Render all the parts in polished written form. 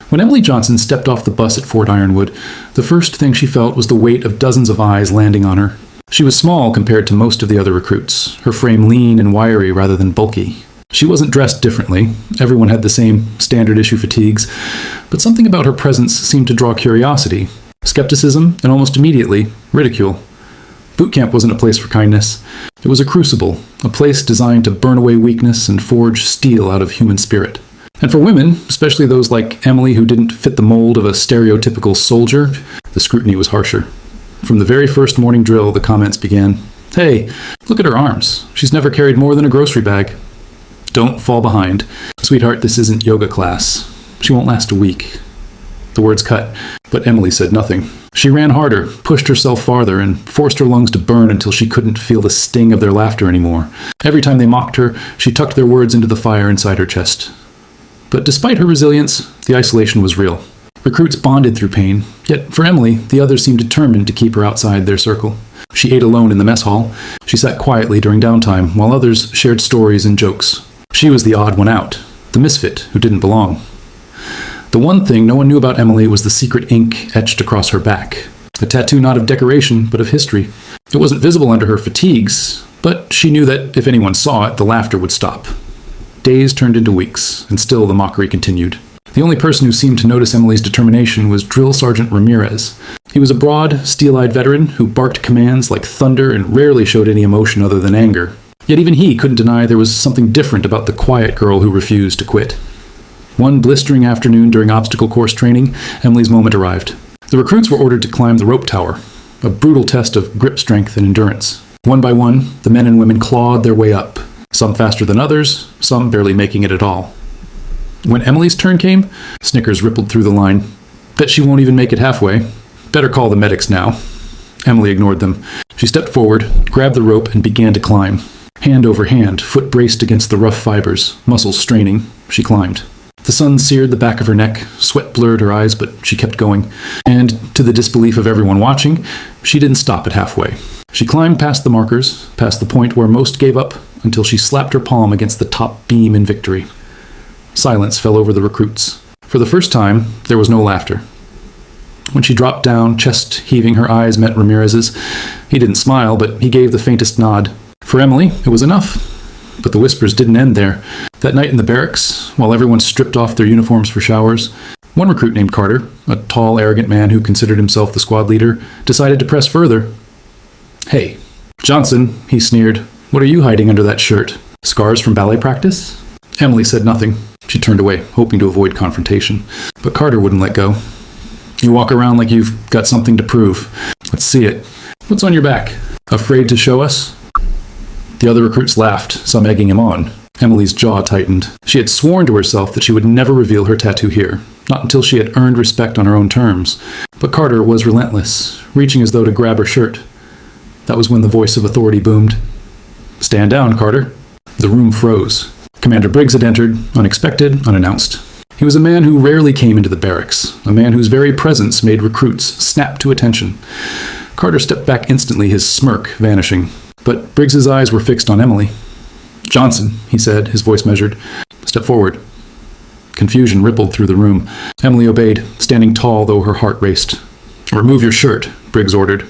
When Emily Johnson stepped off the bus at Fort Ironwood, the first thing she felt was the weight of dozens of eyes landing on her. She was small compared to most of the other recruits, her frame lean and wiry rather than bulky. She wasn't dressed differently. Everyone had the same standard-issue fatigues, but something about her presence seemed to draw curiosity, skepticism, and almost immediately, ridicule. Bootcamp wasn't a place for kindness. It was a crucible, a place designed to burn away weakness and forge steel out of human spirit. And for women, especially those like Emily who didn't fit the mold of a stereotypical soldier, the scrutiny was harsher. From the very first morning drill, the comments began, "Hey, look at her arms. She's never carried more than a grocery bag. Don't fall behind. Sweetheart, this isn't yoga class. She won't last a week." The words cut, but Emily said nothing. She ran harder, pushed herself farther, and forced her lungs to burn until she couldn't feel the sting of their laughter anymore. Every time they mocked her, she tucked their words into the fire inside her chest. But despite her resilience, the isolation was real. Recruits bonded through pain, yet for Emily, the others seemed determined to keep her outside their circle. She ate alone in the mess hall. She sat quietly during downtime, while others shared stories and jokes. She was the odd one out, the misfit who didn't belong. The one thing no one knew about Emily was the secret ink etched across her back. A tattoo not of decoration, but of history. It wasn't visible under her fatigues, but she knew that if anyone saw it, the laughter would stop. Days turned into weeks, and still the mockery continued. The only person who seemed to notice Emily's determination was Drill Sergeant Ramirez. He was a broad, steel-eyed veteran who barked commands like thunder and rarely showed any emotion other than anger. Yet even he couldn't deny there was something different about the quiet girl who refused to quit. One blistering afternoon during obstacle course training, Emily's moment arrived. The recruits were ordered to climb the rope tower, a brutal test of grip strength and endurance. One by one, the men and women clawed their way up, some faster than others, some barely making it at all. When Emily's turn came, snickers rippled through the line. "Bet she won't even make it halfway. Better call the medics now." Emily ignored them. She stepped forward, grabbed the rope, and began to climb. Hand over hand, foot braced against the rough fibers, muscles straining, she climbed. The sun seared the back of her neck, sweat blurred her eyes, but she kept going. And, to the disbelief of everyone watching, she didn't stop at halfway. She climbed past the markers, past the point where most gave up, until she slapped her palm against the top beam in victory. Silence fell over the recruits. For the first time, there was no laughter. When she dropped down, chest heaving, her eyes met Ramirez's. He didn't smile, but he gave the faintest nod. For Emily, it was enough. But the whispers didn't end there. That night in the barracks, while everyone stripped off their uniforms for showers, one recruit named Carter, a tall, arrogant man who considered himself the squad leader, decided to press further. "Hey, Johnson," he sneered, "what are you hiding under that shirt? Scars from ballet practice?" Emily said nothing. She turned away, hoping to avoid confrontation. But Carter wouldn't let go. "You walk around like you've got something to prove. Let's see it. What's on your back? Afraid to show us?" The other recruits laughed, some egging him on. Emily's jaw tightened. She had sworn to herself that she would never reveal her tattoo here, not until she had earned respect on her own terms. But Carter was relentless, reaching as though to grab her shirt. That was when the voice of authority boomed. "Stand down, Carter." The room froze. Commander Briggs had entered, unexpected, unannounced. He was a man who rarely came into the barracks, a man whose very presence made recruits snap to attention. Carter stepped back instantly, his smirk vanishing. But Briggs's eyes were fixed on Emily. "Johnson," he said, his voice measured. "Step forward." Confusion rippled through the room. Emily obeyed, standing tall though her heart raced. "Remove your shirt," Briggs ordered.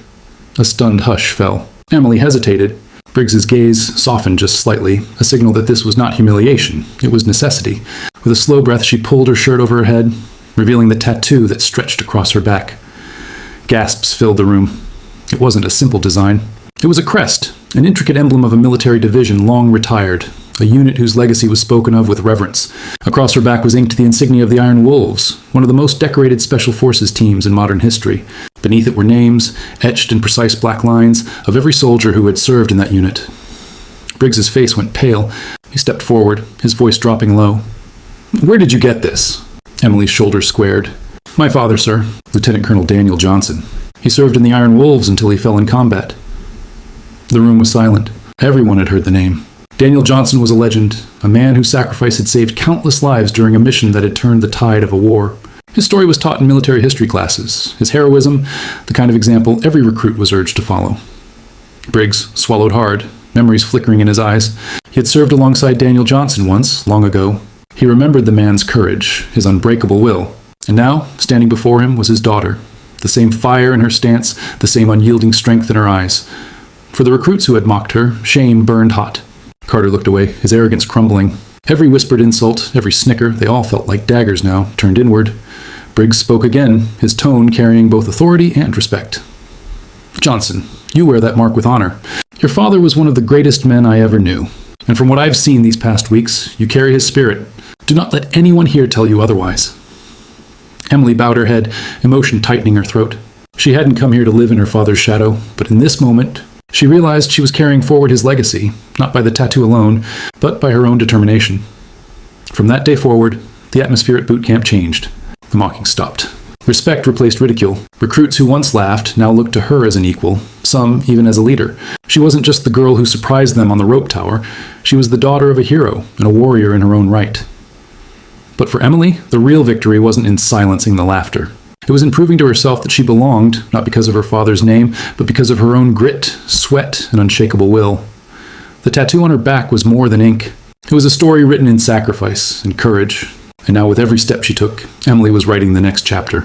A stunned hush fell. Emily hesitated. Briggs's gaze softened just slightly, a signal that this was not humiliation, it was necessity. With a slow breath, she pulled her shirt over her head, revealing the tattoo that stretched across her back. Gasps filled the room. It wasn't a simple design. It was a crest, an intricate emblem of a military division long retired, a unit whose legacy was spoken of with reverence. Across her back was inked the insignia of the Iron Wolves, one of the most decorated special forces teams in modern history. Beneath it were names, etched in precise black lines, of every soldier who had served in that unit. Briggs's face went pale. He stepped forward, his voice dropping low. "Where did you get this?" Emily's shoulders squared. "My father, sir, Lieutenant Colonel Daniel Johnson. He served in the Iron Wolves until he fell in combat." The room was silent. Everyone had heard the name. Daniel Johnson was a legend, a man whose sacrifice had saved countless lives during a mission that had turned the tide of a war. His story was taught in military history classes, his heroism, the kind of example every recruit was urged to follow. Briggs swallowed hard, memories flickering in his eyes. He had served alongside Daniel Johnson once, long ago. He remembered the man's courage, his unbreakable will. And now, standing before him was his daughter, the same fire in her stance, the same unyielding strength in her eyes. For the recruits who had mocked her, shame burned hot. Carter looked away, his arrogance crumbling. Every whispered insult, every snicker, they all felt like daggers now, turned inward. Briggs spoke again, his tone carrying both authority and respect. "Johnson, you wear that mark with honor. Your father was one of the greatest men I ever knew. And from what I've seen these past weeks, you carry his spirit. Do not let anyone here tell you otherwise." Emily bowed her head, emotion tightening her throat. She hadn't come here to live in her father's shadow, but in this moment, she realized she was carrying forward his legacy, not by the tattoo alone, but by her own determination. From that day forward, the atmosphere at boot camp changed. The mocking stopped. Respect replaced ridicule. Recruits who once laughed now looked to her as an equal, some even as a leader. She wasn't just the girl who surprised them on the rope tower. She was the daughter of a hero and a warrior in her own right. But for Emily, the real victory wasn't in silencing the laughter. It was in proving to herself that she belonged, not because of her father's name, but because of her own grit, sweat, and unshakable will. The tattoo on her back was more than ink. It was a story written in sacrifice and courage. And now with every step she took, Emily was writing the next chapter.